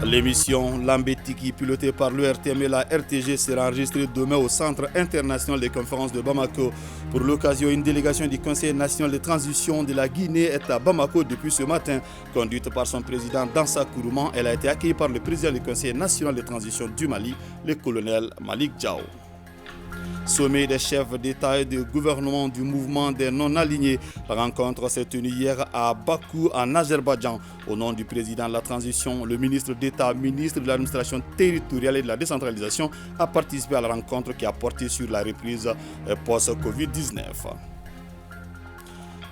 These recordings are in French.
L'émission Lambetiki, pilotée par l'ERTM et la RTG, sera enregistrée demain au Centre international des conférences de Bamako. Pour l'occasion, une délégation du Conseil national de transition de la Guinée est à Bamako depuis ce matin. Conduite par son président Dansa Kourouman, elle a été accueillie par le président du Conseil national de transition du Mali, le colonel Malik Diao. Sommet des chefs d'État et de gouvernement du mouvement des non-alignés. La rencontre s'est tenue hier à Bakou, en Azerbaïdjan. Au nom du président de la transition, le ministre d'État, ministre de l'administration territoriale et de la décentralisation, a participé à la rencontre qui a porté sur la reprise post-Covid-19.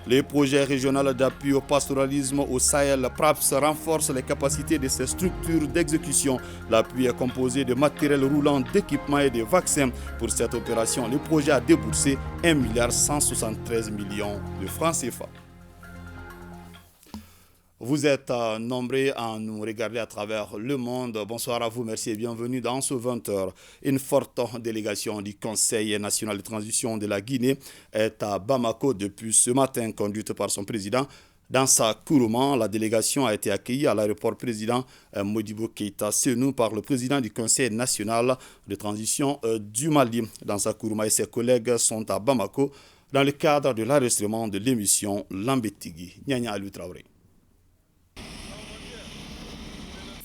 Le projet régional d'appui au pastoralisme au Sahel, PRAPS, renforce les capacités de ses structures d'exécution. L'appui est composé de matériel roulant, d'équipements et de vaccins. Pour cette opération, le projet a déboursé 1,173 milliard de francs CFA. Vous êtes nombreux à nous regarder à travers le monde. Bonsoir à vous, merci et bienvenue dans ce 20h. Une forte délégation du Conseil national de transition de la Guinée est à Bamako depuis ce matin, conduite par son président Dansa Kourouman. La délégation a été accueillie à l'aéroport président Modibo Keïta Sénou par le président du Conseil national de transition du Mali. Dansa Kourouman et ses collègues sont à Bamako dans le cadre de l'enregistrement de l'émission Lambetigi. Nyanya Alou Traoré.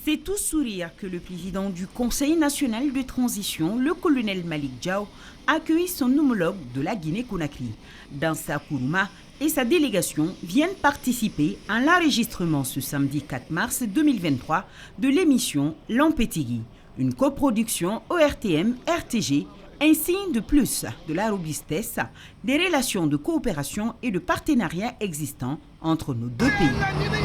C'est tout sourire que le président du Conseil national de transition, le colonel Malik Diao, accueille son homologue de la Guinée-Conakry. Dansa Kourouma et sa délégation viennent participer à l'enregistrement ce samedi 4 mars 2023 de l'émission Lambetigi, une coproduction ORTM-RTG, un signe de plus de la robustesse des relations de coopération et de partenariat existants entre nos deux pays.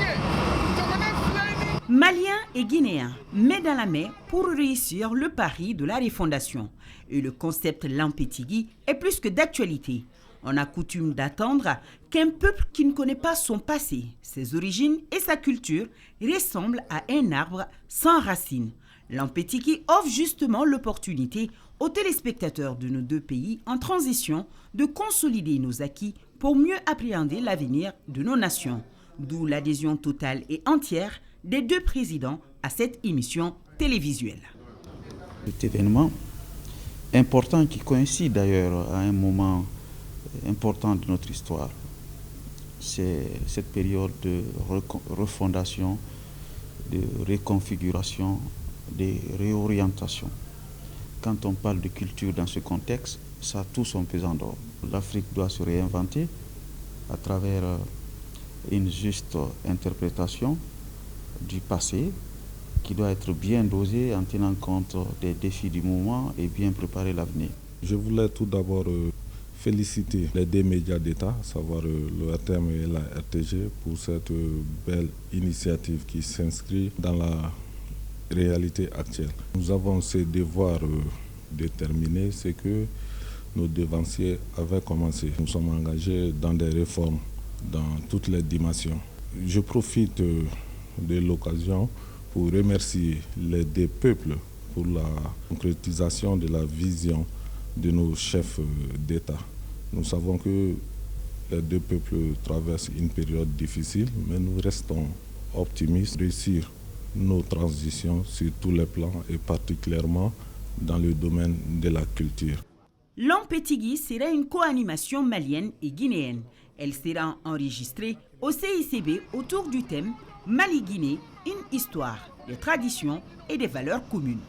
Maliens et Guinéens, main dans la main pour réussir le pari de la refondation. Et le concept Lambetigi est plus que d'actualité. On a coutume d'attendre qu'un peuple qui ne connaît pas son passé, ses origines et sa culture ressemble à un arbre sans racines. Lambetigi offre justement l'opportunité aux téléspectateurs de nos deux pays en transition de consolider nos acquis pour mieux appréhender l'avenir de nos nations. D'où l'adhésion totale et entière des deux présidents à cette émission télévisuelle. Cet événement important qui coïncide d'ailleurs à un moment important de notre histoire, c'est cette période de refondation, de réconfiguration, de réorientation. Quand on parle de culture dans ce contexte, ça a tout son pesant d'or. L'Afrique doit se réinventer à travers une juste interprétation du passé qui doit être bien dosée en tenant compte des défis du moment et bien préparer l'avenir. Je voulais tout d'abord féliciter les deux médias d'État, à savoir le RTM et la RTG, pour cette belle initiative qui s'inscrit dans la réalité actuelle. Nous avons ces devoirs déterminés, c'est que nos devanciers avaient commencé. Nous sommes engagés dans des réformes dans toutes les dimensions. Je profite de l'occasion pour remercier les deux peuples pour la concrétisation de la vision de nos chefs d'État. Nous savons que les deux peuples traversent une période difficile, mais nous restons optimistes, réussir nos transitions sur tous les plans et particulièrement dans le domaine de la culture. Lambetigi sera une co-animation malienne et guinéenne. Elle sera enregistrée au CICB autour du thème Mali-Guinée, une histoire, des traditions et des valeurs communes.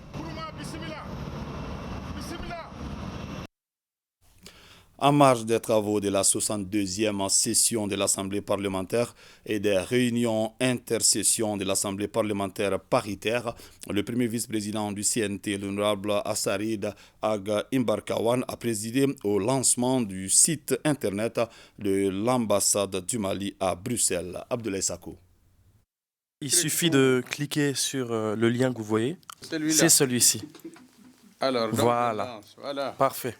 En marge des travaux de la 62e session de l'Assemblée parlementaire et des réunions intersessions de l'Assemblée parlementaire paritaire, le premier vice-président du CNT, l'honorable Assarid Ag Imbarkawan, a présidé au lancement du site internet de l'ambassade du Mali à Bruxelles. Abdoulaye Sako. Il suffit de cliquer sur le lien que vous voyez. C'est celui-ci. Alors, voilà. Parfait.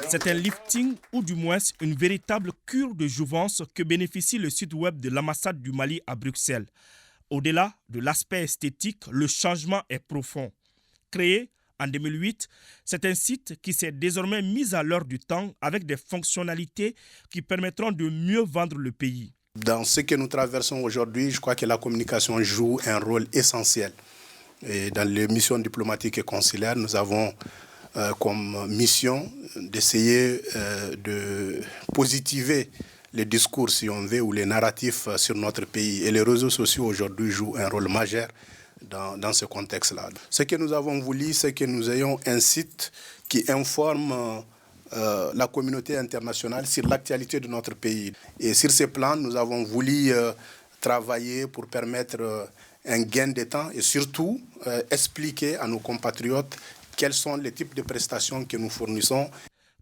C'est un lifting ou du moins une véritable cure de jouvence que bénéficie le site web de l'ambassade du Mali à Bruxelles. Au-delà de l'aspect esthétique, le changement est profond. Créé en 2008, c'est un site qui s'est désormais mis à l'heure du temps avec des fonctionnalités qui permettront de mieux vendre le pays. Dans ce que nous traversons aujourd'hui, je crois que la communication joue un rôle essentiel. Et dans les missions diplomatiques et consulaires, nous avons comme mission d'essayer de positiver les discours, si on veut, ou les narratifs sur notre pays. Et les réseaux sociaux aujourd'hui jouent un rôle majeur dans ce contexte-là. Ce que nous avons voulu, c'est que nous ayons un site qui informe la communauté internationale sur l'actualité de notre pays. Et sur ce plan, nous avons voulu travailler pour permettre un gain de temps et surtout expliquer à nos compatriotes quels sont les types de prestations que nous fournissons.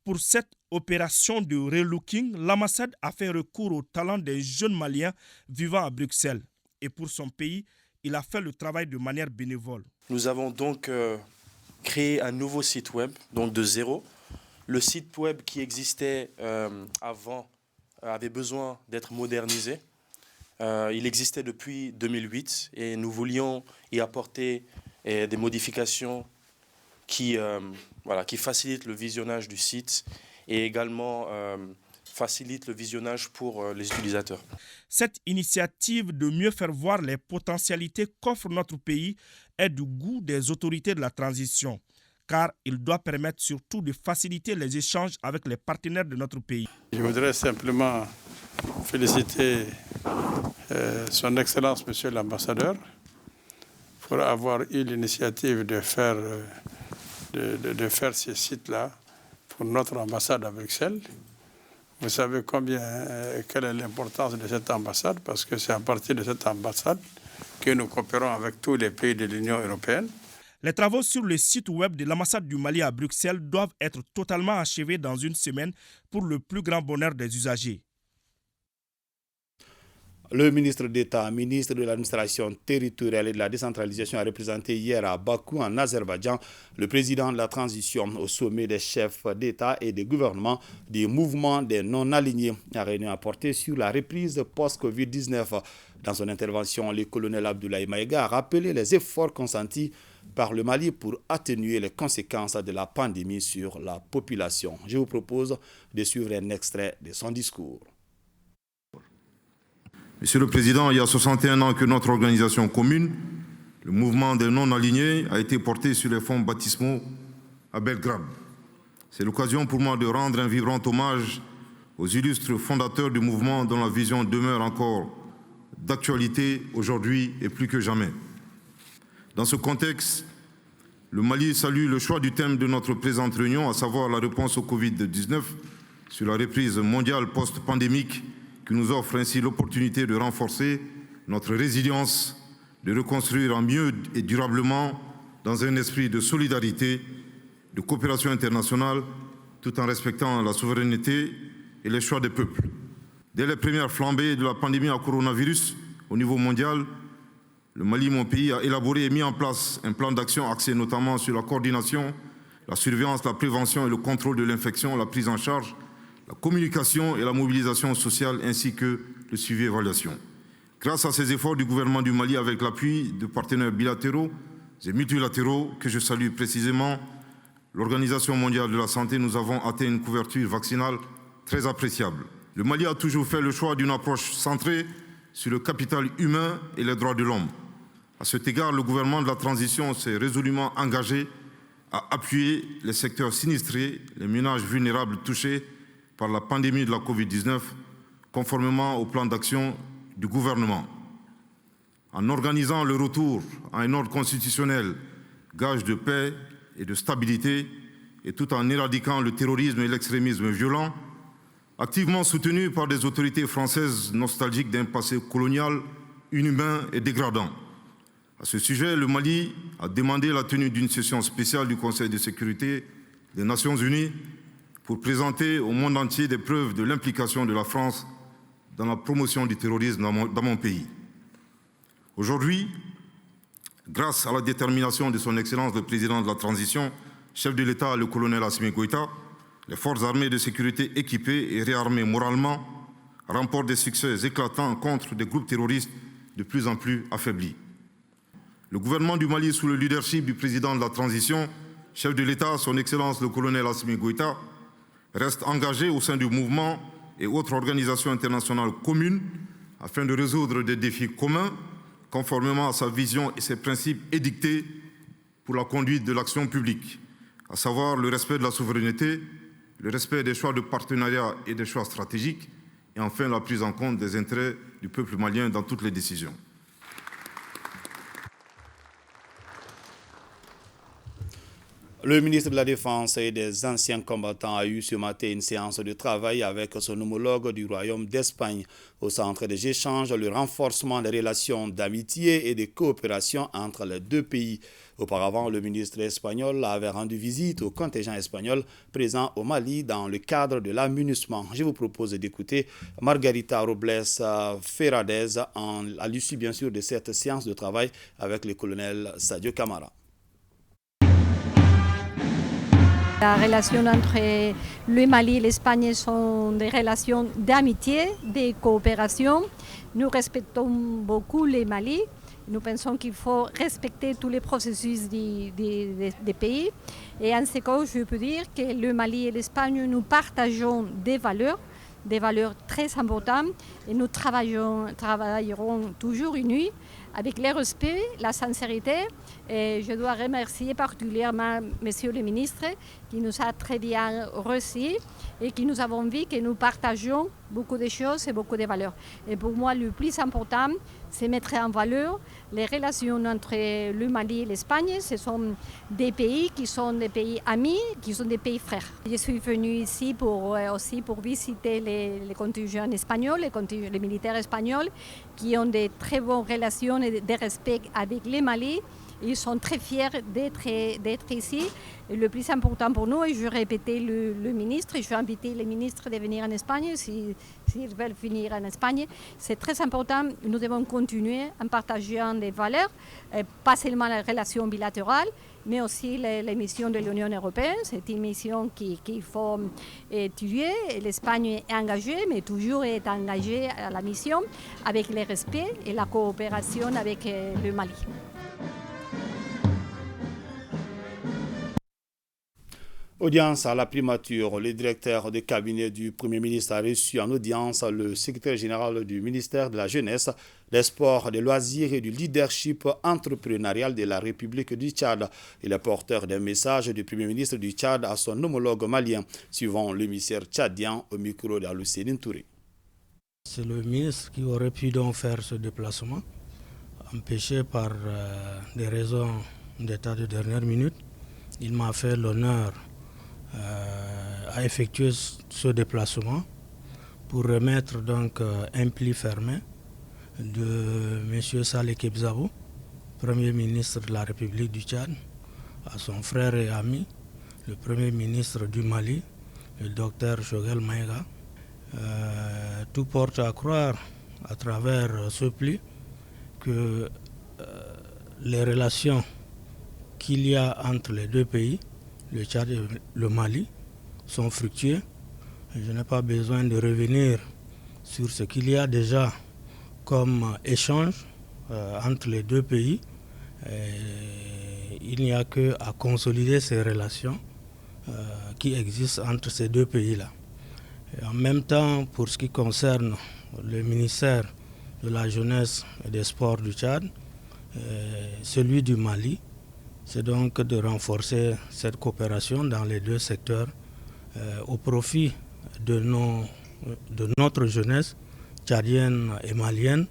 Pour cette opération de relooking, l'ambassade a fait recours au talent des jeunes Maliens vivant à Bruxelles. Et pour son pays, il a fait le travail de manière bénévole. Nous avons donc créé un nouveau site web, donc de zéro. Le site web qui existait avant avait besoin d'être modernisé. Il existait depuis 2008 et nous voulions y apporter des modifications qui facilitent le visionnage du site et également facilitent le visionnage pour les utilisateurs. Cette initiative de mieux faire voir les potentialités qu'offre notre pays est du goût des autorités de la transition, car il doit permettre surtout de faciliter les échanges avec les partenaires de notre pays. Je voudrais simplement féliciter son Excellence, Monsieur l'Ambassadeur, pour avoir eu l'initiative de faire ce site-là pour notre ambassade à Bruxelles. Vous savez quelle est l'importance de cette ambassade, parce que c'est à partir de cette ambassade que nous coopérons avec tous les pays de l'Union européenne. Les travaux sur le site web de l'ambassade du Mali à Bruxelles doivent être totalement achevés dans une semaine pour le plus grand bonheur des usagers. Le ministre d'État, ministre de l'administration territoriale et de la décentralisation a représenté hier à Bakou, en Azerbaïdjan, le président de la transition au sommet des chefs d'État et de gouvernement des mouvements des non-alignés. La réunion a porté sur la reprise post-Covid-19. Dans son intervention, le colonel Abdoulaye Maïga a rappelé les efforts consentis par le Mali pour atténuer les conséquences de la pandémie sur la population. Je vous propose de suivre un extrait de son discours. Monsieur le Président, il y a 61 ans que notre organisation commune, le mouvement des non-alignés, a été porté sur les fonds baptismaux à Belgrade. C'est l'occasion pour moi de rendre un vibrant hommage aux illustres fondateurs du mouvement dont la vision demeure encore d'actualité aujourd'hui et plus que jamais. Dans ce contexte, le Mali salue le choix du thème de notre présente réunion, à savoir la réponse au Covid-19 sur la reprise mondiale post-pandémique qui nous offre ainsi l'opportunité de renforcer notre résilience, de reconstruire en mieux et durablement dans un esprit de solidarité, de coopération internationale, tout en respectant la souveraineté et les choix des peuples. Dès les premières flambées de la pandémie à coronavirus au niveau mondial, le Mali, mon pays, a élaboré et mis en place un plan d'action axé notamment sur la coordination, la surveillance, la prévention et le contrôle de l'infection, la prise en charge, la communication et la mobilisation sociale, ainsi que le suivi et évaluation. Grâce à ces efforts du gouvernement du Mali, avec l'appui de partenaires bilatéraux et multilatéraux, que je salue précisément, l'Organisation mondiale de la santé, nous avons atteint une couverture vaccinale très appréciable. Le Mali a toujours fait le choix d'une approche centrée sur le capital humain et les droits de l'homme. À cet égard, le gouvernement de la transition s'est résolument engagé à appuyer les secteurs sinistrés, les ménages vulnérables touchés par la pandémie de la Covid-19, conformément au plan d'action du gouvernement. En organisant le retour à un ordre constitutionnel, gage de paix et de stabilité, et tout en éradiquant le terrorisme et l'extrémisme violent, activement soutenu par des autorités françaises nostalgiques d'un passé colonial, inhumain et dégradant. À ce sujet, le Mali a demandé la tenue d'une session spéciale du Conseil de sécurité des Nations Unies pour présenter au monde entier des preuves de l'implication de la France dans la promotion du terrorisme dans mon pays. Aujourd'hui, grâce à la détermination de son Excellence le Président de la Transition, chef de l'État, le colonel Assimi Goïta, les forces armées de sécurité équipées et réarmées moralement remportent des succès éclatants contre des groupes terroristes de plus en plus affaiblis. Le gouvernement du Mali, sous le leadership du Président de la Transition, chef de l'État, son Excellence le colonel Assimi Goïta, reste engagé au sein du mouvement et autres organisations internationales communes afin de résoudre des défis communs, conformément à sa vision et ses principes édictés pour la conduite de l'action publique, à savoir le respect de la souveraineté, le respect des choix de partenariat et des choix stratégiques, et enfin la prise en compte des intérêts du peuple malien dans toutes les décisions. Le ministre de la Défense et des anciens combattants a eu ce matin une séance de travail avec son homologue du Royaume d'Espagne. Au centre des échanges, le renforcement des relations d'amitié et de coopération entre les deux pays. Auparavant, le ministre espagnol avait rendu visite au contingent espagnol présent au Mali dans le cadre de l'amunissement. Je vous propose d'écouter Margarita Robles Ferradez à l'issue bien sûr de cette séance de travail avec le colonel Sadio Camara. La relation entre le Mali et l'Espagne sont des relations d'amitié, de coopération. Nous respectons beaucoup le Mali. Nous pensons qu'il faut respecter tous les processus des pays. Et en ce cas, je peux dire que le Mali et l'Espagne, nous partageons des valeurs très importantes et nous travaillerons toujours unis avec le respect, la sincérité. Et je dois remercier particulièrement Monsieur le ministre qui nous a très bien reçus et qui nous avons vu que nous partageons beaucoup de choses et beaucoup de valeurs. Et pour moi, le plus important, c'est mettre en valeur les relations entre le Mali et l'Espagne. Ce sont des pays qui sont des pays amis, qui sont des pays frères. Je suis venue ici aussi pour visiter les contingents espagnols, les militaires espagnols, qui ont de très bonnes relations et de respect avec le Mali. Ils sont très fiers d'être ici. Et le plus important pour nous, et je vais répéter le ministre, et je vais inviter les ministres de venir en Espagne, s'ils veulent venir en Espagne. C'est très important, nous devons continuer en partageant des valeurs, pas seulement la relation bilatérale, mais aussi les missions de l'Union européenne. C'est une mission qu'il faut étudier. L'Espagne est engagée, mais toujours est engagée à la mission avec le respect et la coopération avec le Mali. Audience à la primature. Le directeur de cabinet du Premier ministre a reçu en audience le secrétaire général du ministère de la Jeunesse, des Sports, des Loisirs et du Leadership entrepreneurial de la République du Tchad. Il est porteur d'un message du Premier ministre du Tchad à son homologue malien, suivant l'émissaire tchadien au micro d'Aloucéline Touré. C'est le ministre qui aurait pu donc faire ce déplacement, empêché par des raisons d'état de dernière minute. Il m'a fait l'honneur à effectuer ce déplacement pour remettre donc un pli fermé de M. Saleh Kebzabo, Premier ministre de la République du Tchad, à son frère et ami, le Premier ministre du Mali, le docteur Choguel Maïga. Tout porte à croire à travers ce pli que les relations qu'il y a entre les deux pays, le Tchad et le Mali, sont fructueux. Je n'ai pas besoin de revenir sur ce qu'il y a déjà comme échange entre les deux pays. Il n'y a qu'à consolider ces relations qui existent entre ces deux pays-là. Et en même temps, pour ce qui concerne le ministère de la Jeunesse et des Sports du Tchad, celui du Mali, c'est donc de renforcer cette coopération dans les deux secteurs au profit de notre jeunesse tchadienne et malienne.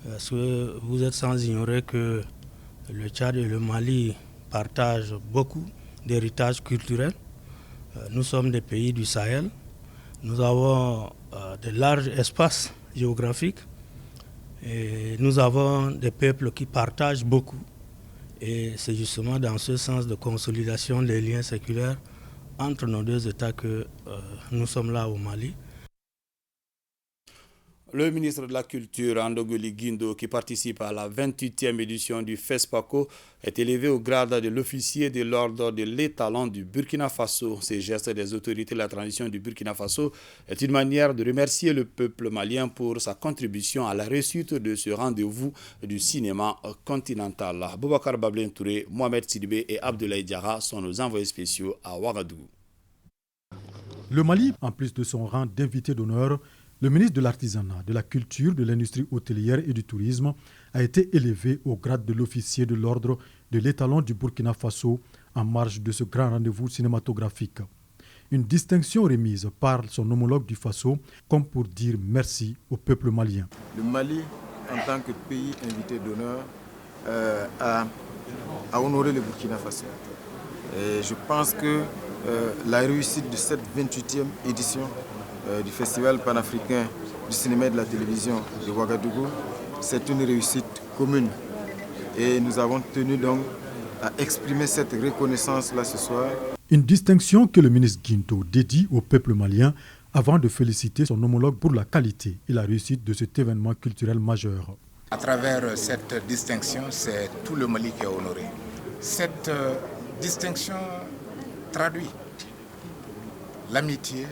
Parce que vous êtes sans ignorer que le Tchad et le Mali partagent beaucoup d'héritage culturel. Nous sommes des pays du Sahel. Nous avons de larges espaces géographiques et nous avons des peuples qui partagent beaucoup. Et c'est justement dans ce sens de consolidation des liens séculaires entre nos deux États que nous sommes là au Mali. Le ministre de la Culture, Andogoli Guindo, qui participe à la 28e édition du FESPACO, est élevé au grade de l'officier de l'ordre de l'étalon du Burkina Faso. Ces gestes des autorités de la transition du Burkina Faso est une manière de remercier le peuple malien pour sa contribution à la réussite de ce rendez-vous du cinéma continental. Boubacar Bablin Touré, Mohamed Sidibé et Abdoulaye Diarra sont nos envoyés spéciaux à Ouagadougou. Le Mali, en plus de son rang d'invité d'honneur, Le ministre de l'Artisanat, de la Culture, de l'Industrie hôtelière et du Tourisme a été élevé au grade de l'officier de l'ordre de l'étalon du Burkina Faso en marge de ce grand rendez-vous cinématographique. Une distinction remise par son homologue du Faso comme pour dire merci au peuple malien. Le Mali, en tant que pays invité d'honneur, a honoré le Burkina Faso. Et je pense que la réussite de cette 28e édition du Festival panafricain du cinéma et de la télévision de Ouagadougou, c'est une réussite commune. Et nous avons tenu donc à exprimer cette reconnaissance-là ce soir. Une distinction que le ministre Guinto dédie au peuple malien avant de féliciter son homologue pour la qualité et la réussite de cet événement culturel majeur. À travers cette distinction, c'est tout le Mali qui est honoré. Cette distinction traduit l'amitié,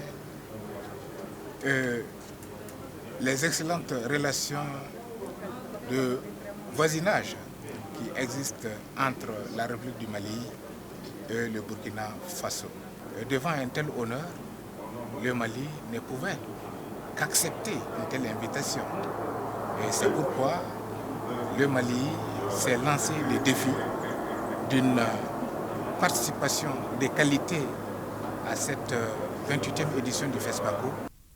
les excellentes relations de voisinage qui existent entre la République du Mali et le Burkina Faso. Devant un tel honneur, le Mali ne pouvait qu'accepter une telle invitation. Et c'est pourquoi le Mali s'est lancé le défi d'une participation de qualité à cette 28e édition du FESPACO.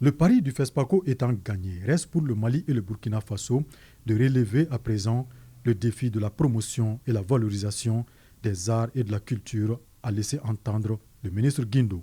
Le pari du FESPACO étant gagné, reste pour le Mali et le Burkina Faso de relever à présent le défi de la promotion et la valorisation des arts et de la culture, a laissé entendre le ministre Guindo.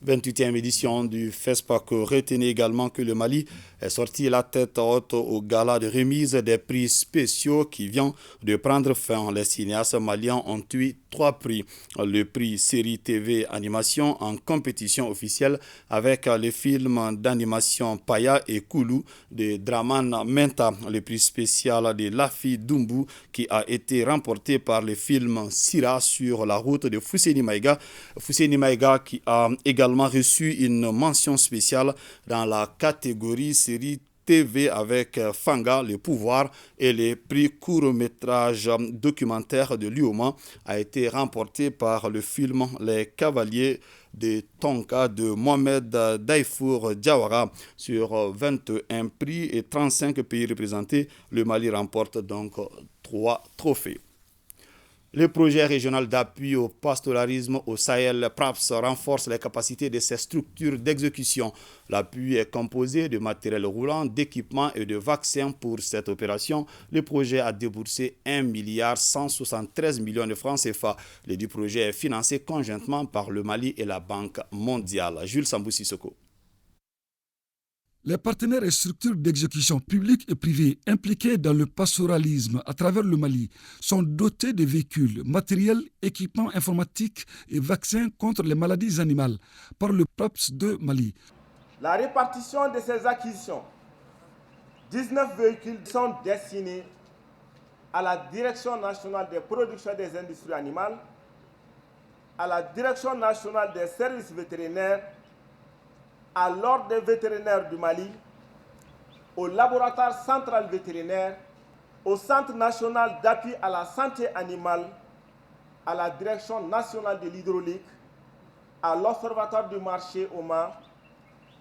28e édition du FESPACO. Retenez également que le Mali est sorti la tête haute au gala de remise des prix spéciaux qui vient de prendre fin. Les cinéastes maliens ont eu 3 prix. Le prix série TV animation en compétition officielle avec le film d'animation Paya et Koulou de Draman Menta. Le prix spécial de Lafi Doumbou qui a été remporté par le film Sira sur la route de Fousseni Maïga. Fousseni Maïga qui a également reçu une mention spéciale dans la catégorie série TV avec Fanga, le pouvoir, et le prix court-métrage documentaire de Lioma a été remporté par le film Les Cavaliers de Tonka de Mohamed Daifour Diawara. Sur 21 prix et 35 pays représentés, le Mali remporte donc 3 trophées. Le projet régional d'appui au pastoralisme au Sahel, PRAPS, renforce les capacités de ces structures d'exécution. L'appui est composé de matériel roulant, d'équipements et de vaccins. Pour cette opération, le projet a déboursé 1,173 milliard de francs CFA. Le dit projet est financé conjointement par le Mali et la Banque mondiale. Jules Sambou-Sissoko. Les partenaires et structures d'exécution publiques et privées impliquées dans le pastoralisme à travers le Mali sont dotés de véhicules, matériels, équipements informatiques et vaccins contre les maladies animales par le PRAPS de Mali. La répartition de ces acquisitions, 19 véhicules sont destinés à la Direction nationale des productions et des industries animales, à la Direction nationale des services vétérinaires, à l'Ordre des vétérinaires du Mali, au laboratoire central vétérinaire, au Centre national d'appui à la santé animale, à la Direction nationale de l'hydraulique, à l'Observatoire du marché au Mans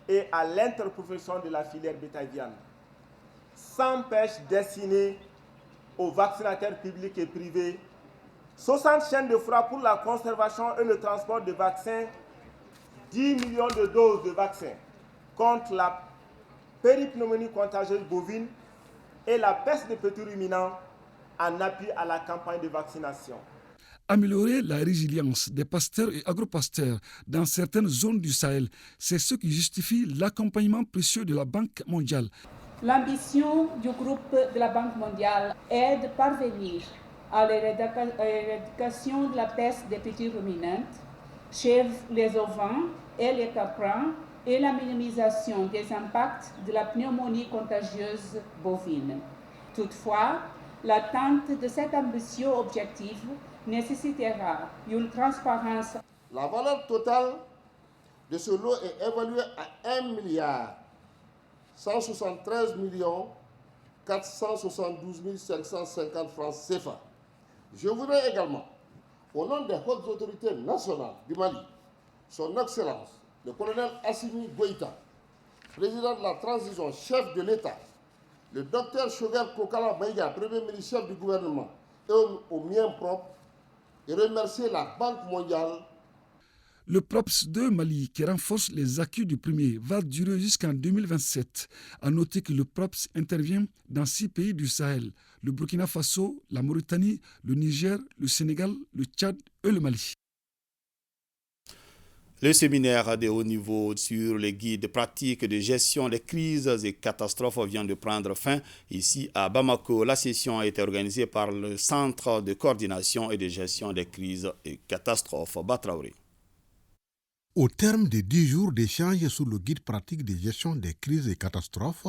et à l'interprofession de la filière bétail-viande. 100 pêches destinées aux vaccinateurs publics et privés, 60 chaînes de froid pour la conservation et le transport de vaccins, 10 millions de doses de vaccins contre la péripneumonie contagieuse bovine et la peste des petits ruminants en appui à la campagne de vaccination. Améliorer la résilience des pasteurs et agropasteurs dans certaines zones du Sahel, c'est ce qui justifie l'accompagnement précieux de la Banque mondiale. L'ambition du groupe de la Banque mondiale est de parvenir à l'éradication de la peste des petits ruminants, chèvres, les ovins et les caprins, et la minimisation des impacts de la pneumonie contagieuse bovine. Toutefois, l'atteinte de cet ambitieux objectif nécessitera une transparence. La valeur totale de ce lot est évaluée à 1,173 472 550 francs CFA. Je voudrais également, au nom des hautes autorités nationales du Mali, son Excellence, le colonel Assimi Goïta, président de la transition, chef de l'État, le docteur Choguel Kokala Maïga, premier ministre chef du gouvernement, et au mien propre, et remercier la Banque mondiale. Le PROPS 2 Mali, qui renforce les acquis du premier, va durer jusqu'en 2027. À noter que le PROPS intervient dans 6 pays du Sahel, le Burkina Faso, la Mauritanie, le Niger, le Sénégal, le Tchad et le Mali. Le séminaire de haut niveau sur les guides pratiques de gestion des crises et catastrophes vient de prendre fin ici à Bamako. La session a été organisée par le Centre de coordination et de gestion des crises et catastrophes. Batraouri. Au terme de 10 jours d'échanges sur le guide pratique de gestion des crises et catastrophes,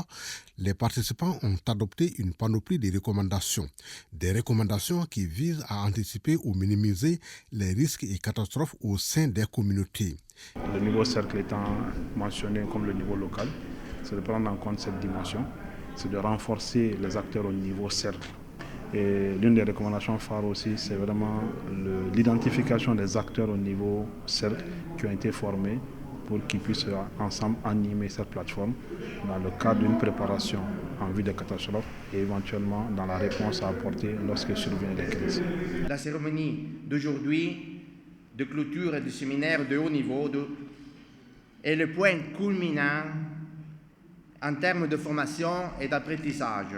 les participants ont adopté une panoplie de recommandations. Des recommandations qui visent à anticiper ou minimiser les risques et catastrophes au sein des communautés. Le niveau cercle étant mentionné comme le niveau local, c'est de prendre en compte cette dimension, c'est de renforcer les acteurs au niveau cercle. Et l'une des recommandations phares aussi, c'est vraiment l'identification des acteurs au niveau cercle qui ont été formés pour qu'ils puissent ensemble animer cette plateforme dans le cadre d'une préparation en vue des catastrophes et éventuellement dans la réponse à apporter lorsque surviennent les crises. La cérémonie d'aujourd'hui de clôture et de séminaire de haut niveau est le point culminant en termes de formation et d'apprentissage.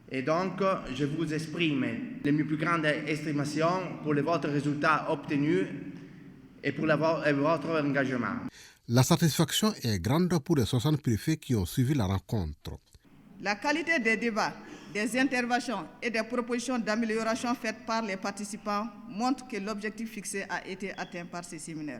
Et donc, je vous exprime les mes plus grandes estimations pour votre résultat obtenu et pour votre engagement. La satisfaction est grande pour les 60 préfets qui ont suivi la rencontre. La qualité des débats, des interventions et des propositions d'amélioration faites par les participants montre que l'objectif fixé a été atteint par ces séminaires.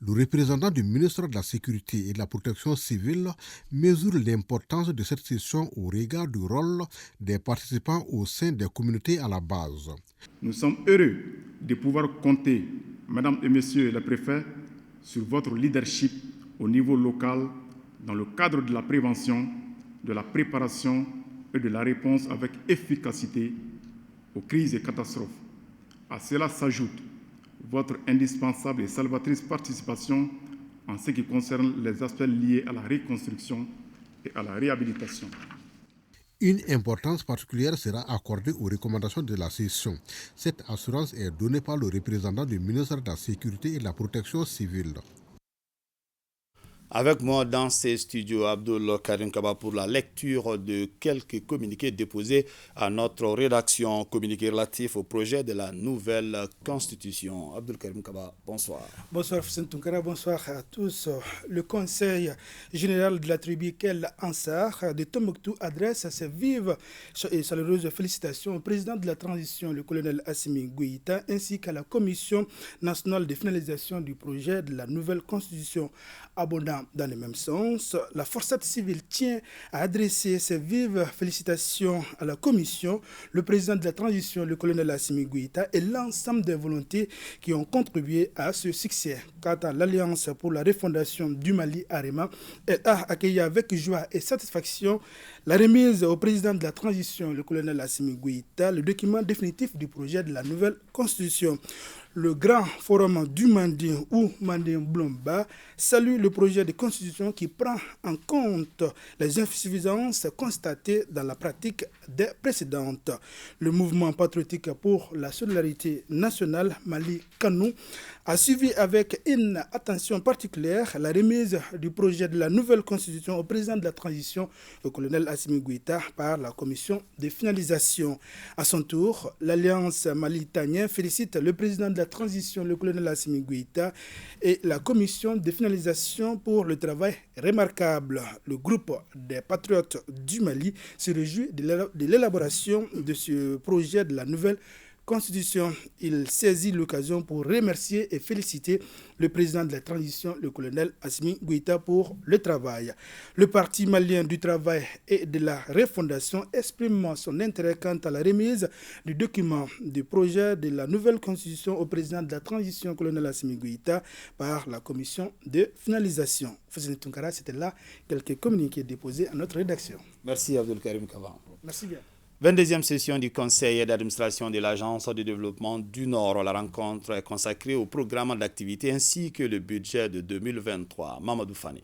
Le représentant du ministre de la Sécurité et de la Protection civile mesure l'importance de cette session au regard du rôle des participants au sein des communautés à la base. Nous sommes heureux de pouvoir compter, Mesdames et Messieurs les préfets, sur votre leadership au niveau local dans le cadre de la prévention, de la préparation et de la réponse avec efficacité aux crises et catastrophes. À cela s'ajoute votre indispensable et salvatrice participation en ce qui concerne les aspects liés à la reconstruction et à la réhabilitation. Une importance particulière sera accordée aux recommandations de la session. Cette assurance est donnée par le représentant du ministère de la Sécurité et de la Protection civile. Avec moi dans ces studios, Abdul Karim Kaba pour la lecture de quelques communiqués déposés à notre rédaction, communiqués relatifs au projet de la nouvelle constitution. Abdul Karim Kaba, bonsoir. Bonsoir Foussine Tounkara, bonsoir à tous. Le Conseil général de la tribu Kel Ansar de Tombouctou adresse ses vives et chaleureuses félicitations au président de la transition, le colonel Assimi Goïta, ainsi qu'à la Commission nationale de finalisation du projet de la nouvelle constitution. Abondant dans le même sens, la forçate civile tient à adresser ses vives félicitations à la Commission, le président de la transition, le colonel Assimi Goïta, et l'ensemble des volontés qui ont contribué à ce succès. Quant à l'Alliance pour la refondation du Mali, AREMA, elle a accueilli avec joie et satisfaction la remise au président de la transition, le colonel Assimi Goïta, le document définitif du projet de la nouvelle constitution. Le grand forum du Manding ou Manding Blomba salue le projet de constitution qui prend en compte les insuffisances constatées dans la pratique des précédentes. Le mouvement patriotique pour la solidarité nationale Mali Kanou a suivi avec une attention particulière la remise du projet de la nouvelle constitution au président de la transition, le colonel Assimi Goïta, par la commission de finalisation. À son tour, l'Alliance malitanien félicite le président de la transition, le colonel Assimi Goïta, et la commission de finalisation pour le travail remarquable. Le groupe des patriotes du Mali se réjouit de l'élaboration de ce projet de la nouvelle Constitution. Il saisit l'occasion pour remercier et féliciter le président de la transition, le colonel Assimi Goïta, pour le travail. Le Parti malien du travail et de la refondation exprime son intérêt quant à la remise du document du projet de la nouvelle Constitution au président de la transition, colonel Assimi Goïta, par la commission de finalisation. Foussine Tounkara, c'était là quelques communiqués déposés à notre rédaction. Merci Abdul Karim Kaba. Merci bien. 22e session du Conseil d'administration de l'Agence de développement du Nord. La rencontre est consacrée au programme d'activité ainsi que le budget de 2023. Mamadou Fani.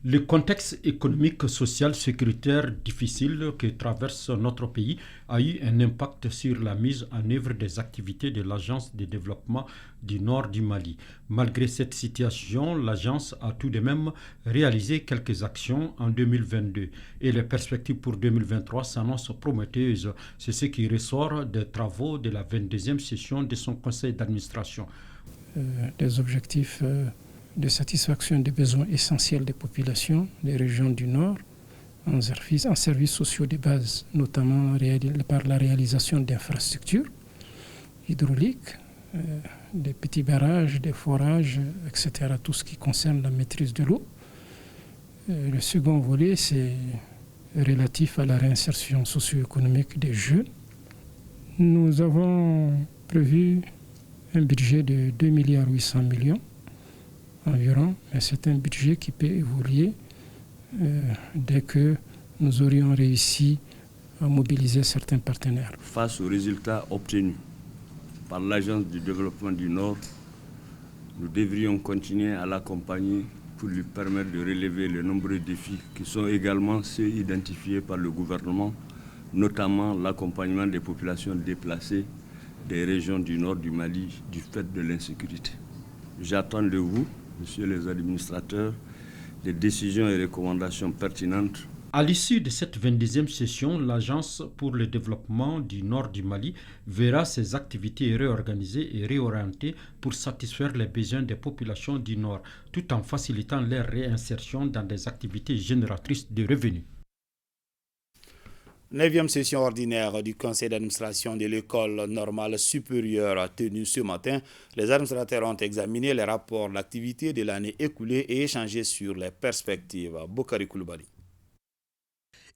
Le contexte économique, social, sécuritaire difficile que traverse notre pays a eu un impact sur la mise en œuvre des activités de l'Agence de développement du Nord du Mali. Malgré cette situation, l'agence a tout de même réalisé quelques actions en 2022 et les perspectives pour 2023 s'annoncent prometteuses. C'est ce qui ressort des travaux de la 22e session de son conseil d'administration. Des objectifs de satisfaction des besoins essentiels des populations des régions du Nord en services sociaux de base, notamment par la réalisation d'infrastructures hydrauliques, des petits barrages, des forages, etc., tout ce qui concerne la maîtrise de l'eau. Le second volet, c'est relatif à la réinsertion socio-économique des jeunes. Nous avons prévu un budget de 2,8 milliards environ, mais c'est un budget qui peut évoluer dès que nous aurions réussi à mobiliser certains partenaires. Face aux résultats obtenus par l'Agence du développement du Nord, nous devrions continuer à l'accompagner pour lui permettre de relever les nombreux défis qui sont également ceux identifiés par le gouvernement, notamment l'accompagnement des populations déplacées des régions du nord du Mali du fait de l'insécurité. J'attends de vous, messieurs les administrateurs, des décisions et recommandations pertinentes. À l'issue de cette 22e session, l'Agence pour le développement du Nord du Mali verra ses activités réorganisées et réorientées pour satisfaire les besoins des populations du Nord, tout en facilitant leur réinsertion dans des activités génératrices de revenus. 9e session ordinaire du conseil d'administration de l'école normale supérieure tenue ce matin. Les administrateurs ont examiné les rapports d'activité de l'année écoulée et échangé sur les perspectives. Bokari Koulibaly.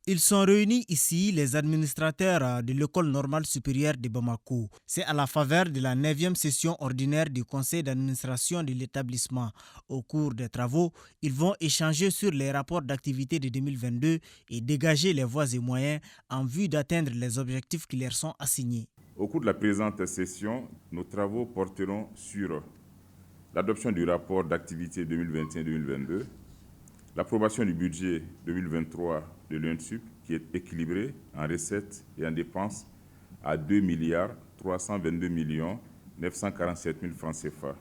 Ils sont réunis ici, les administrateurs de l'école normale supérieure de Bamako. C'est à la faveur de la 9e session ordinaire du conseil d'administration de l'établissement. Au cours des travaux, ils vont échanger sur les rapports d'activité de 2022 et dégager les voies et moyens en vue d'atteindre les objectifs qui leur sont assignés. Au cours de la présente session, nos travaux porteront sur l'adoption du rapport d'activité 2021-2022, l'approbation du budget 2023 de l'UNSUP qui est équilibré en recettes et en dépenses à 2 322 947 000 francs CFA.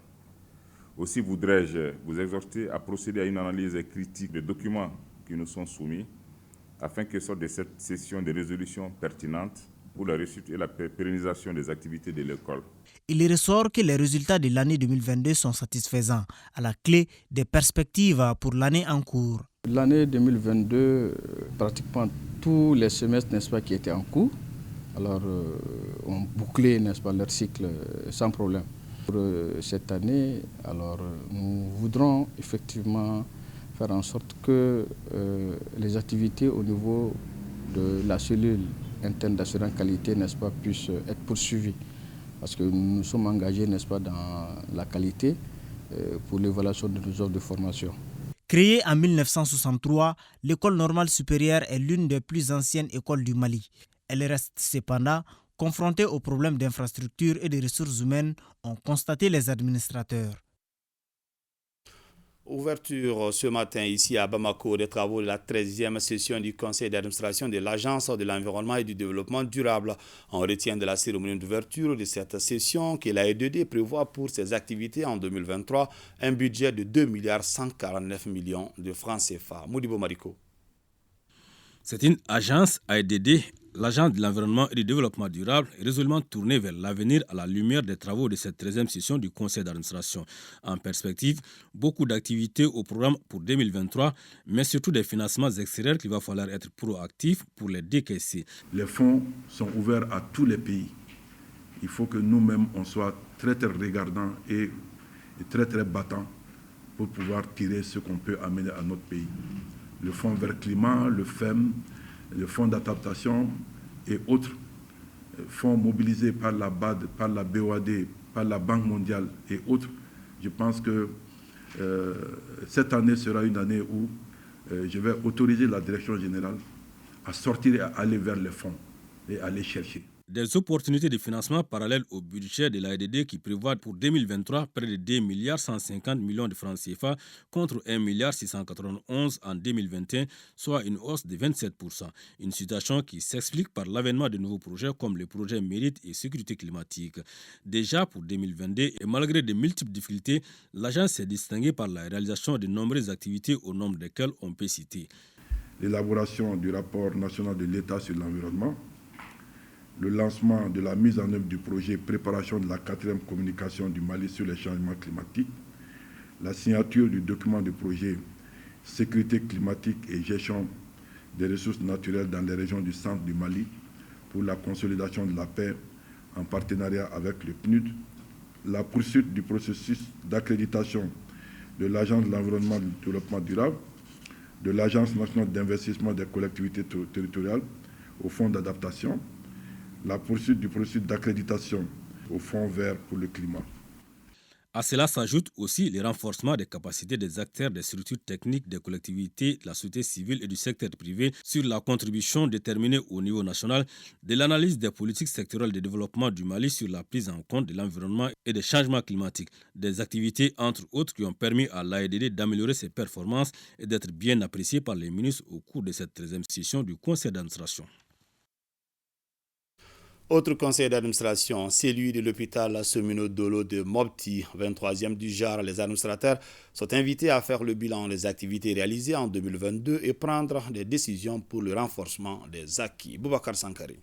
Aussi voudrais-je vous exhorter à procéder à une analyse critique des documents qui nous sont soumis afin que sortent de cette session des résolutions pertinentes pour la réussite et la pérennisation des activités de l'école. Il ressort que les résultats de l'année 2022 sont satisfaisants, à la clé des perspectives pour l'année en cours. L'année 2022, pratiquement tous les semestres, n'est-ce pas, qui étaient en cours, alors ont bouclé, n'est-ce pas, leur cycle sans problème. Pour cette année, alors nous voudrons effectivement faire en sorte que les activités au niveau de la cellule interne d'assurance qualité, n'est-ce pas, puissent être poursuivies. Parce que nous sommes engagés, n'est-ce pas, dans la qualité pour l'évaluation de nos offres de formation. Créée en 1963, l'école normale supérieure est l'une des plus anciennes écoles du Mali. Elle reste cependant confrontée aux problèmes d'infrastructures et de ressources humaines, ont constaté les administrateurs. Ouverture ce matin ici à Bamako des travaux de la 13e session du conseil d'administration de l'Agence de l'environnement et du développement durable. On retient de la cérémonie d'ouverture de cette session que la AEDD prévoit pour ses activités en 2023 un budget de 2 149 millions de francs CFA. Modibo Mariko. C'est une agence AEDD, l'Agence de l'environnement et du développement durable, est résolument tournée vers l'avenir à la lumière des travaux de cette 13e session du conseil d'administration. En perspective, beaucoup d'activités au programme pour 2023, mais surtout des financements extérieurs qu'il va falloir être proactifs pour les décaisser. Les fonds sont ouverts à tous les pays. Il faut que nous-mêmes, on soit très regardants et très battants pour pouvoir tirer ce qu'on peut amener à notre pays. Le Fonds vert climat, le FEM, le Fonds d'adaptation et autres fonds mobilisés par la BAD, par la BOAD, par la Banque mondiale et autres. Je pense que cette année sera une année où je vais autoriser la direction générale à sortir et à aller vers les fonds et à les chercher. Des opportunités de financement parallèles au budget de l'AEDD qui prévoit pour 2023 près de 2,150 milliards de francs CFA contre 1,691 milliard en 2021, soit une hausse de 27%. Une situation qui s'explique par l'avènement de nouveaux projets comme le projet Mérite et Sécurité climatique. Déjà pour 2022, et malgré de multiples difficultés, l'agence s'est distinguée par la réalisation de nombreuses activités au nombre desquelles on peut citer l'élaboration du rapport national de l'État sur l'environnement, le lancement de la mise en œuvre du projet Préparation de la 4e communication du Mali sur les changements climatiques, la signature du document de projet Sécurité climatique et gestion des ressources naturelles dans les régions du centre du Mali pour la consolidation de la paix en partenariat avec le PNUD, la poursuite du processus d'accréditation de l'Agence de l'environnement et du développement durable, de l'Agence nationale d'investissement des collectivités territoriales au Fonds d'adaptation, la poursuite du processus d'accréditation au Fonds vert pour le climat. À cela s'ajoute aussi le renforcement des capacités des acteurs des structures techniques des collectivités, de la société civile et du secteur privé sur la contribution déterminée au niveau national de l'analyse des politiques sectorielles de développement du Mali sur la prise en compte de l'environnement et des changements climatiques. Des activités, entre autres, qui ont permis à l'AEDD d'améliorer ses performances et d'être bien appréciées par les ministres au cours de cette 13e session du Conseil d'administration. Autre conseil d'administration, celui de l'hôpital Somino Dolo de Mopti, 23e du genre. Les administrateurs sont invités à faire le bilan des activités réalisées en 2022 et prendre des décisions pour le renforcement des acquis. Boubacar Sankari.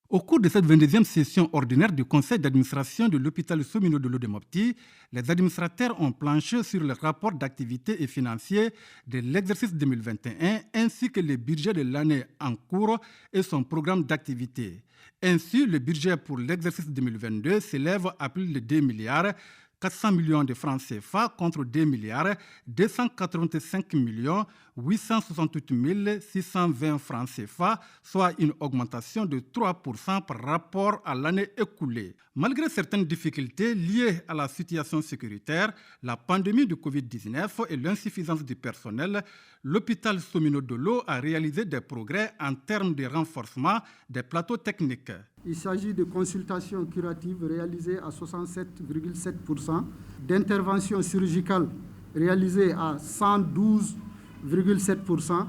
Au cours de cette 22e session ordinaire du conseil d'administration de l'hôpital Somino Dolo de Mopti, les administrateurs ont planché sur le rapport d'activité et financier de l'exercice 2021 ainsi que le budget de l'année en cours et son programme d'activité. Ainsi, le budget pour l'exercice 2022 s'élève à plus de 2 milliards 400 millions de francs CFA contre 2 milliards 285 millions 868 620 francs CFA, soit une augmentation de 3% par rapport à l'année écoulée. Malgré certaines difficultés liées à la situation sécuritaire, la pandémie du Covid-19 et l'insuffisance du personnel, l'hôpital Somino Dolo a réalisé des progrès en termes de renforcement des plateaux techniques. Il s'agit de consultations curatives réalisées à 67,7%, d'interventions chirurgicales réalisées à 112,7%,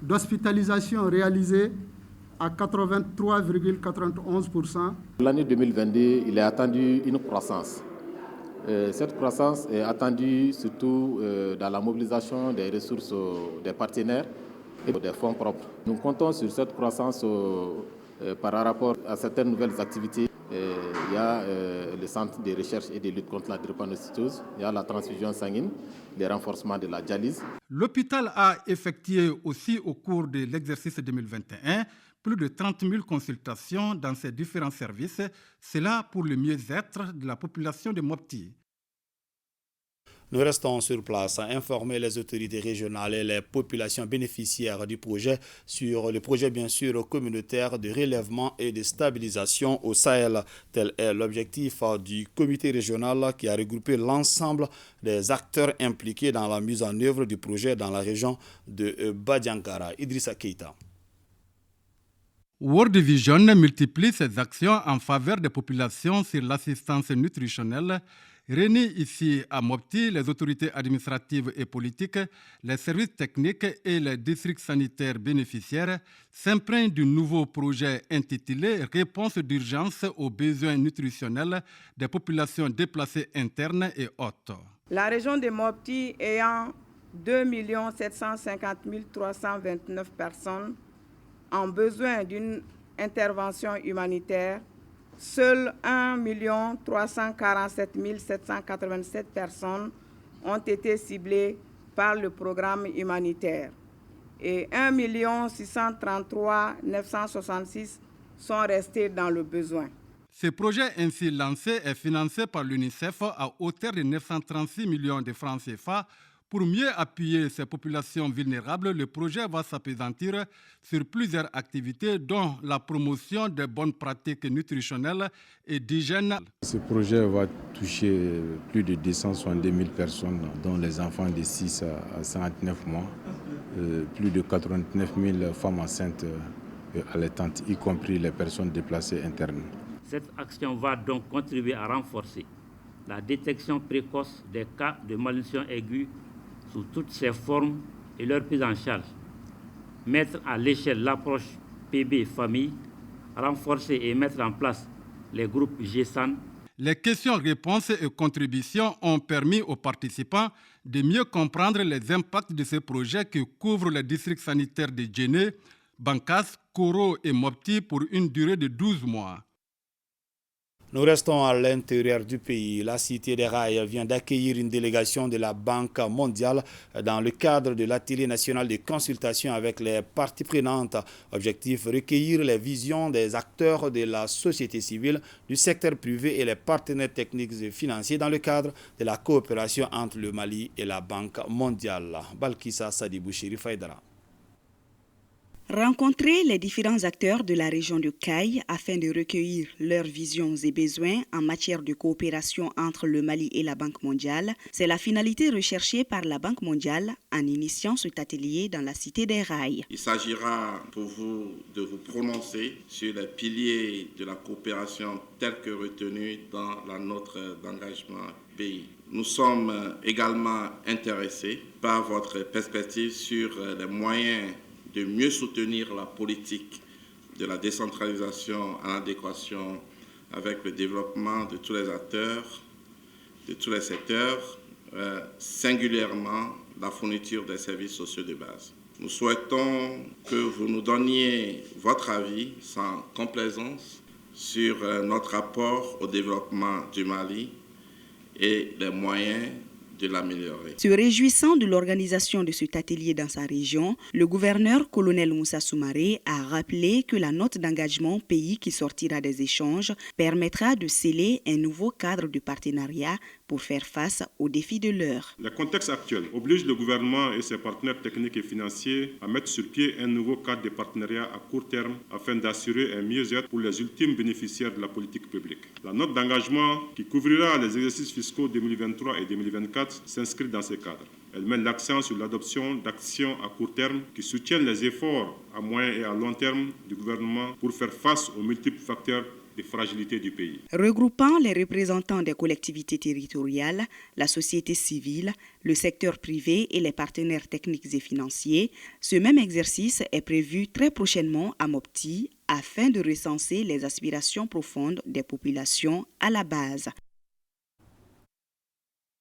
d'hospitalisation réalisée à 83,91%. L'année 2022, il est attendu une croissance. Cette croissance est attendue surtout dans la mobilisation des ressources des partenaires et des fonds propres. Nous comptons sur cette croissance par rapport à certaines nouvelles activités. Il y a le centre de recherche et de lutte contre la drépanocytose, il y a la transfusion sanguine, le renforcement de la dialyse. L'hôpital a effectué aussi au cours de l'exercice 2021 plus de 30 000 consultations dans ses différents services, cela pour le mieux-être de la population de Mopti. Nous restons sur place à informer les autorités régionales et les populations bénéficiaires du projet sur le projet bien sûr communautaire de relèvement et de stabilisation au Sahel. Tel est l'objectif du comité régional qui a regroupé l'ensemble des acteurs impliqués dans la mise en œuvre du projet dans la région de Badiankara. Idrissa Keita. World Vision multiplie ses actions en faveur des populations sur l'assistance nutritionnelle. Réunis ici à Mopti, les autorités administratives et politiques, les services techniques et les districts sanitaires bénéficiaires s'imprègnent du nouveau projet intitulé « Réponse d'urgence aux besoins nutritionnels des populations déplacées internes et hautes ». La région de Mopti ayant 2 750 329 personnes en besoin d'une intervention humanitaire, seules 1 347 787 personnes ont été ciblées par le programme humanitaire et 1 633 966 sont restés dans le besoin. Ce projet ainsi lancé est financé par l'UNICEF à hauteur de 936 millions de francs CFA. Pour mieux appuyer ces populations vulnérables, le projet va s'appesantir sur plusieurs activités, dont la promotion des bonnes pratiques nutritionnelles et d'hygiène. Ce projet va toucher plus de 262 000 personnes, dont les enfants de 6 à 59 mois, plus de 89 000 femmes enceintes allaitantes, y compris les personnes déplacées internes. Cette action va donc contribuer à renforcer la détection précoce des cas de malnutrition aiguë sous toutes ses formes et leur prise en charge, mettre à l'échelle l'approche PB famille, renforcer et mettre en place les groupes GESAN. Les questions-réponses et contributions ont permis aux participants de mieux comprendre les impacts de ces projets qui couvrent les districts sanitaires de Djéné, Bankas, Koro et Mopti pour une durée de 12 mois. Nous restons à l'intérieur du pays. La Cité des Rails vient d'accueillir une délégation de la Banque mondiale dans le cadre de l'atelier national de consultation avec les parties prenantes. Objectif, recueillir les visions des acteurs de la société civile, du secteur privé et les partenaires techniques et financiers dans le cadre de la coopération entre le Mali et la Banque mondiale. Balkissa Sadibou Chérif Aïdara. Rencontrer les différents acteurs de la région de Caille afin de recueillir leurs visions et besoins en matière de coopération entre le Mali et la Banque mondiale, c'est la finalité recherchée par la Banque mondiale en initiant cet atelier dans la Cité des Rails. Il s'agira pour vous de vous prononcer sur les piliers de la coopération tels que retenus dans la note d'engagement pays. Nous sommes également intéressés par votre perspective sur les moyens de mieux soutenir la politique de la décentralisation en adéquation avec le développement de tous les acteurs, de tous les secteurs, singulièrement la fourniture des services sociaux de base. Nous souhaitons que vous nous donniez votre avis sans complaisance sur notre rapport au développement du Mali et les moyens de l'améliorer. Se réjouissant de l'organisation de cet atelier dans sa région, le gouverneur colonel Moussa Soumaré a rappelé que la note d'engagement pays qui sortira des échanges permettra de sceller un nouveau cadre de partenariat pour faire face aux défis de l'heure. Le contexte actuel oblige le gouvernement et ses partenaires techniques et financiers à mettre sur pied un nouveau cadre de partenariat à court terme afin d'assurer un mieux-être pour les ultimes bénéficiaires de la politique publique. La note d'engagement qui couvrira les exercices fiscaux 2023 et 2024 s'inscrit dans ce cadre. Elle met l'accent sur l'adoption d'actions à court terme qui soutiennent les efforts à moyen et à long terme du gouvernement pour faire face aux multiples facteurs de fragilité du pays. Regroupant les représentants des collectivités territoriales, la société civile, le secteur privé et les partenaires techniques et financiers, ce même exercice est prévu très prochainement à Mopti afin de recenser les aspirations profondes des populations à la base.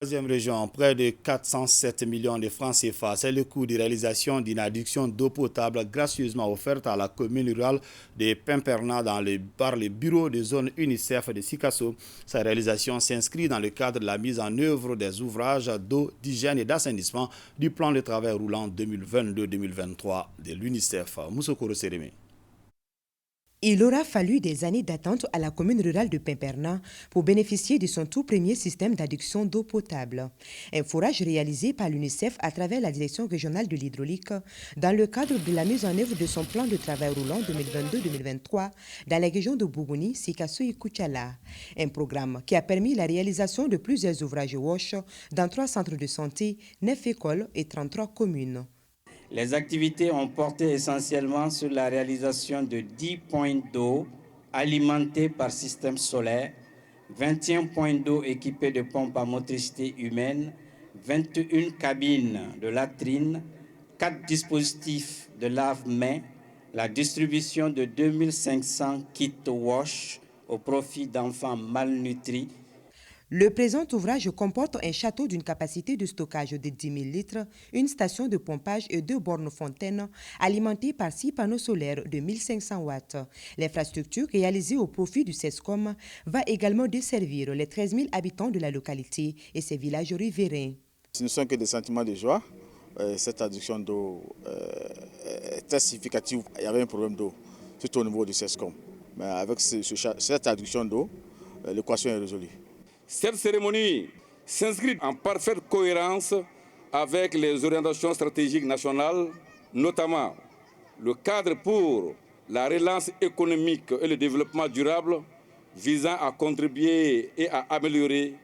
Deuxième région, près de 407 millions de francs CFA. C'est le coût de réalisation d'une adduction d'eau potable gracieusement offerte à la commune rurale de Pimperna par le bureau de zone UNICEF de Sikasso. Sa réalisation s'inscrit dans le cadre de la mise en œuvre des ouvrages d'eau, d'hygiène et d'assainissement du plan de travail roulant 2022-2023 de l'UNICEF. Moussokoro Sérémé. Il aura fallu des années d'attente à la commune rurale de Pimperna pour bénéficier de son tout premier système d'adduction d'eau potable. Un forage réalisé par l'UNICEF à travers la direction régionale de l'hydraulique dans le cadre de la mise en œuvre de son plan de travail roulant 2022-2023 dans les régions de Bougouni, Sikasso et Koutiala. Un programme qui a permis la réalisation de plusieurs ouvrages WASH dans 3 centres de santé, 9 écoles et 33 communes. Les activités ont porté essentiellement sur la réalisation de 10 points d'eau alimentés par système solaire, 21 points d'eau équipés de pompes à motricité humaine, 21 cabines de latrines, 4 dispositifs de lave-mains, la distribution de 2500 kits wash au profit d'enfants malnutris. Le présent ouvrage comporte un château d'une capacité de stockage de 10 000 litres, une station de pompage et 2 bornes fontaines alimentées par 6 panneaux solaires de 1500 watts. L'infrastructure réalisée au profit du CESCOM va également desservir les 13 000 habitants de la localité et ses villages riverains. Ce ne sont que des sentiments de joie. Cette adduction d'eau est très significative. Il y avait un problème d'eau, surtout au niveau du CESCOM. Mais avec cette adduction d'eau, l'équation est résolue. Cette cérémonie s'inscrit en parfaite cohérence avec les orientations stratégiques nationales, notamment le cadre pour la relance économique et le développement durable visant à contribuer et à améliorer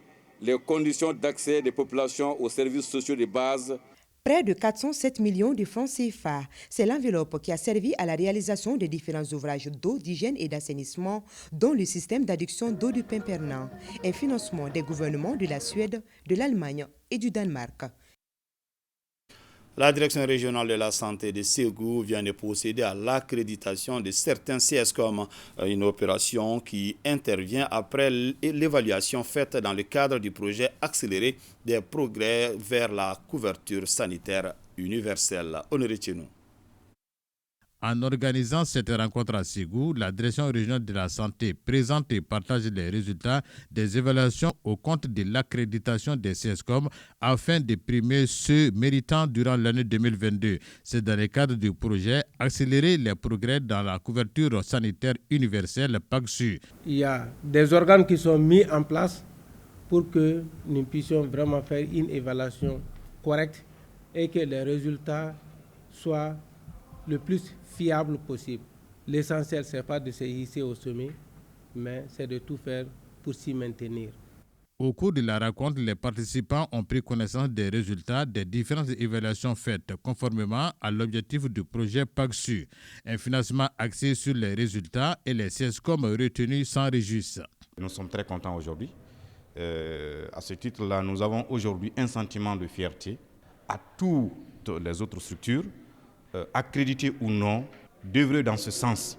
les conditions d'accès des populations aux services sociaux de base. Près de 407 millions de francs CFA. C'est l'enveloppe qui a servi à la réalisation de différents ouvrages d'eau, d'hygiène et d'assainissement, dont le système d'adduction d'eau du Pimpernant, un financement des gouvernements de la Suède, de l'Allemagne et du Danemark. La direction régionale de la santé de Ségou vient de procéder à l'accréditation de certains CSCOM, une opération qui intervient après l'évaluation faite dans le cadre du projet accéléré des progrès vers la couverture sanitaire universelle. Honoré Tchenou. En organisant cette rencontre à Ségou, la direction régionale de la santé présente et partage les résultats des évaluations au compte de l'accréditation des CSCOM afin de primer ceux méritant durant l'année 2022. C'est dans le cadre du projet Accélérer les progrès dans la couverture sanitaire universelle PACSU. Il y a des organes qui sont mis en place pour que nous puissions vraiment faire une évaluation correcte et que les résultats soient le plus fiable possible. L'essentiel, ce n'est pas de se hisser au sommet, mais c'est de tout faire pour s'y maintenir. Au cours de la rencontre, les participants ont pris connaissance des résultats des différentes évaluations faites conformément à l'objectif du projet PACSU. Un financement axé sur les résultats et les CSCOM retenus s'en réjouissent. Nous sommes très contents aujourd'hui. À ce titre-là, nous avons aujourd'hui un sentiment de fierté à toutes les autres structures, accrédités ou non, d'œuvrer dans ce sens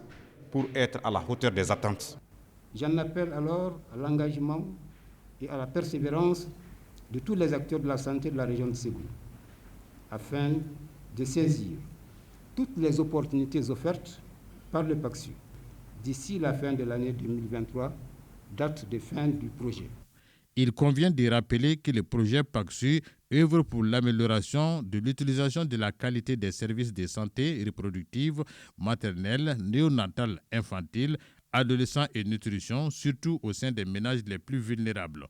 pour être à la hauteur des attentes. J'en appelle alors à l'engagement et à la persévérance de tous les acteurs de la santé de la région de Ségou, afin de saisir toutes les opportunités offertes par le PACSU d'ici la fin de l'année 2023, date de fin du projet. Il convient de rappeler que le projet PACSU œuvre pour l'amélioration de l'utilisation de la qualité des services de santé reproductive, maternelle, néonatale, infantile, adolescents et nutrition, surtout au sein des ménages les plus vulnérables.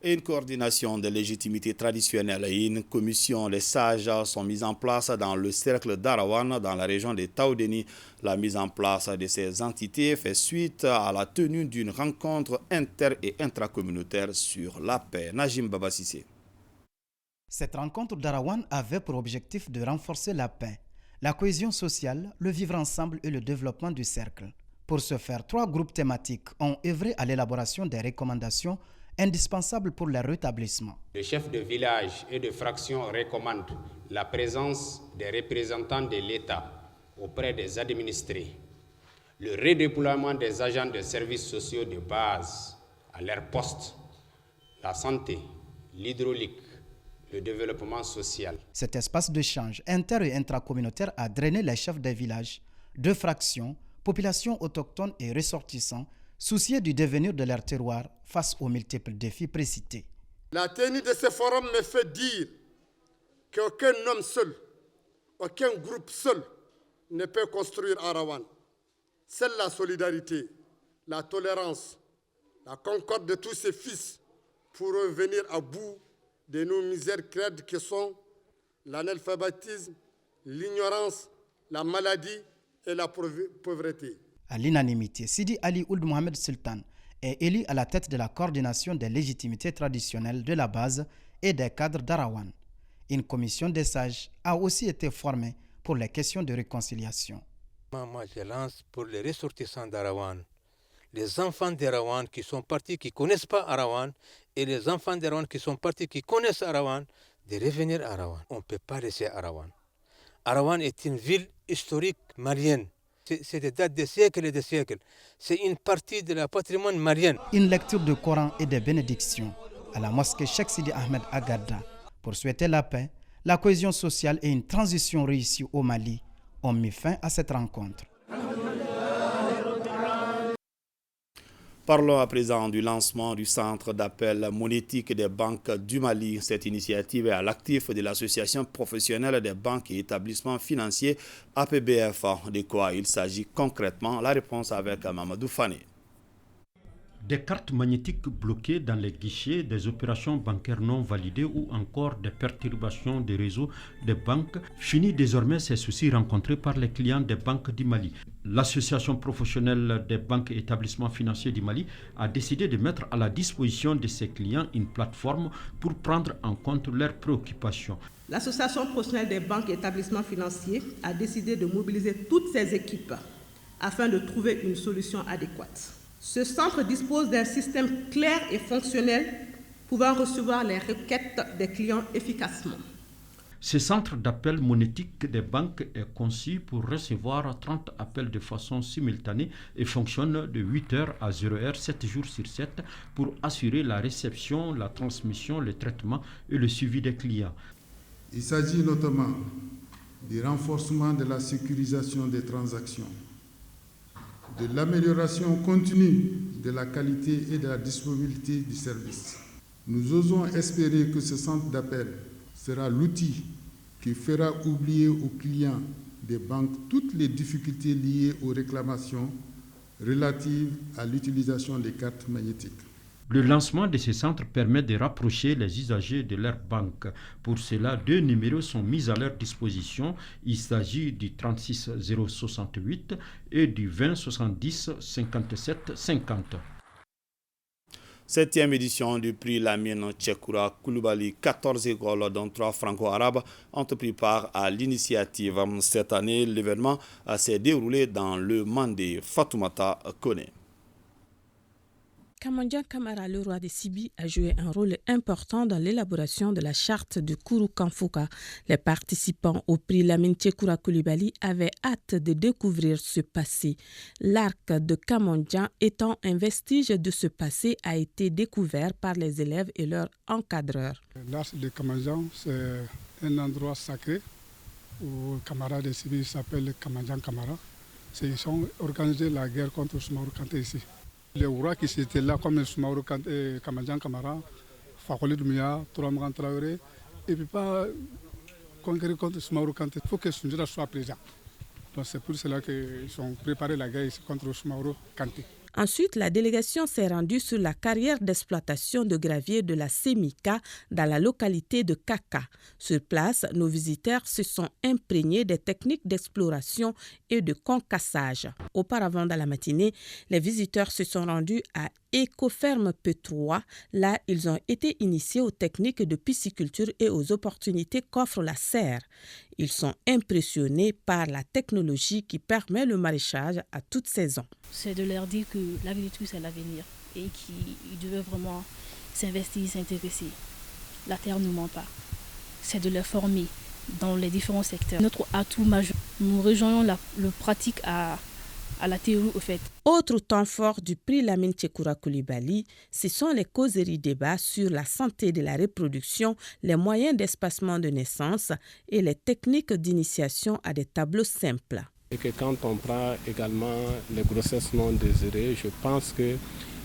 Une coordination de légitimité traditionnelle et une commission des sages sont mises en place dans le cercle d'Arawan dans la région de Taoudéni. La mise en place de ces entités fait suite à la tenue d'une rencontre inter- et intracommunautaire sur la paix. Najim Babasissé. Cette rencontre d'Arawan avait pour objectif de renforcer la paix, la cohésion sociale, le vivre ensemble et le développement du cercle. Pour ce faire, 3 groupes thématiques ont œuvré à l'élaboration des recommandations indispensables pour leur rétablissement. Les chefs de village et de fraction recommandent la présence des représentants de l'État auprès des administrés, le redéploiement des agents de services sociaux de base à leur poste, la santé, l'hydraulique, le développement social. Cet espace d'échange inter- et intracommunautaire a drainé les chefs des villages, de fractions, populations autochtones et ressortissants, souciés du devenir de leur terroir face aux multiples défis précités. La tenue de ce forum me fait dire qu'aucun homme seul, aucun groupe seul ne peut construire Arawan. Seule la solidarité, la tolérance, la concorde de tous ses fils pourront venir à bout de nos misères crades que sont l'analphabétisme, l'ignorance, la maladie et la pauvreté. À l'unanimité, Sidi Ali Ould Mohamed Sultan est élu à la tête de la coordination des légitimités traditionnelles de la base et des cadres d'Arawan. Une commission des sages a aussi été formée pour les questions de réconciliation. Moi, je lance pour les ressortissants d'Arawan, les enfants d'Arawan qui sont partis, qui ne connaissent pas Arawan, et les enfants d'Arawan qui sont partis, qui connaissent Arawan, de revenir à Arawan. On ne peut pas laisser Arawan. Arawan est une ville historique malienne. C'est des dates de siècles et de siècles. C'est une partie de la patrimoine malien. Une lecture du Coran et des bénédictions à la mosquée Cheikh Sidi Ahmed Agadda pour souhaiter la paix, la cohésion sociale et une transition réussie au Mali ont mis fin à cette rencontre. Parlons à présent du lancement du centre d'appel monétique des banques du Mali. Cette initiative est à l'actif de l'association professionnelle des banques et établissements financiers APBF. De quoi il s'agit concrètement? La réponse avec Mamadou Fane. Des cartes magnétiques bloquées dans les guichets, des opérations bancaires non validées ou encore des perturbations des réseaux des banques. Fini désormais ces soucis rencontrés par les clients des banques du Mali. L'Association professionnelle des banques et établissements financiers du Mali a décidé de mettre à la disposition de ses clients une plateforme pour prendre en compte leurs préoccupations. L'Association professionnelle des banques et établissements financiers a décidé de mobiliser toutes ses équipes afin de trouver une solution adéquate. Ce centre dispose d'un système clair et fonctionnel pouvant recevoir les requêtes des clients efficacement. Ce centre d'appel monétique des banques est conçu pour recevoir 30 appels de façon simultanée et fonctionne de 8h à 0h, 7 jours sur 7, pour assurer la réception, la transmission, le traitement et le suivi des clients. Il s'agit notamment du renforcement de la sécurisation des transactions, de l'amélioration continue de la qualité et de la disponibilité du service. Nous osons espérer que ce centre d'appel sera l'outil qui fera oublier aux clients des banques toutes les difficultés liées aux réclamations relatives à l'utilisation des cartes magnétiques. Le lancement de ce centre permet de rapprocher les usagers de leur banque. Pour cela, 2 numéros sont mis à leur disposition. Il s'agit du 36 068 et du 20 70 57 50. 7e édition du prix Lamine Tchekoura Koulibaly, 14 écoles dont 3 franco-arabes ont pris part à l'initiative. Cette année, l'événement s'est déroulé dans le Mandé. Fatoumata Kone. Kamandjan Kamara, le roi de Sibi, a joué un rôle important dans l'élaboration de la charte de Kourou Kanfouka. Les participants au prix Lamine Tchekoura Koulibaly avaient hâte de découvrir ce passé. L'arc de Kamandjan étant un vestige de ce passé a été découvert par les élèves et leurs encadreurs. L'arc de Kamandjan, c'est un endroit sacré où le camarade de Sibi s'appelle Kamandjan Kamara. Ils ont organisé la guerre contre Soumaoro Kanté ici. Les rois qui étaient là, comme Soumaoro Kanté, Kamandjan Kamara, Fakoli Doumbouya, Touraman Traoré, et puis pas conquérir contre Soumaoro Kanté. Il faut que Sundiata soit présent. Donc c'est pour cela qu'ils ont préparé la guerre ici contre Soumaoro Kanté. Ensuite, la délégation s'est rendue sur la carrière d'exploitation de gravier de la Semika dans la localité de Kaka. Sur place, nos visiteurs se sont imprégnés des techniques d'exploration et de concassage. Auparavant, dans la matinée, les visiteurs se sont rendus à Écoferme P3. Là, ils ont été initiés aux techniques de pisciculture et aux opportunités qu'offre la serre. Ils sont impressionnés par la technologie qui permet le maraîchage à toute saison. C'est de leur dire que l'agriculture, c'est l'avenir et qu'ils devaient vraiment s'investir, s'intéresser. La terre ne ment pas. C'est de les former dans les différents secteurs. Notre atout majeur, nous rejoignons le pratique à la théorie au fait. Autre temps fort du prix Lamine Tchekoura Koulibaly, ce sont les causeries débats sur la santé de la reproduction, les moyens d'espacement de naissance et les techniques d'initiation à des tableaux simples. Et que quand on prend également les grossesses non désirées, je pense que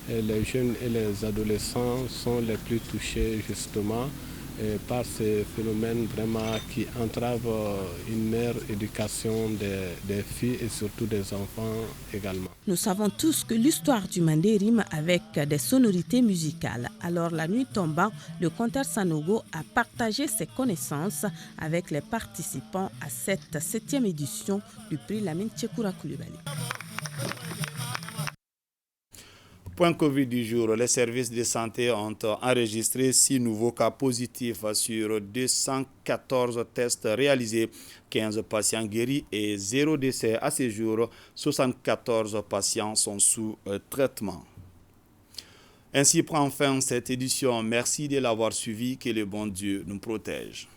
les jeunes et les adolescents sont les plus touchés justement par ces phénomènes vraiment qui entravent une meilleure éducation des filles et surtout des enfants également. Nous savons tous que l'histoire du Mandé rime avec des sonorités musicales. Alors la nuit tombant, le conteur Sanogo a partagé ses connaissances avec les participants à cette 7e édition du prix Lamine Tchekoura Koulibaly. Point Covid du jour, les services de santé ont enregistré 6 nouveaux cas positifs sur 214 tests réalisés, 15 patients guéris et 0 décès. À ce jour, 74 patients sont sous traitement. Ainsi prend fin cette édition. Merci de l'avoir suivi. Que le bon Dieu nous protège.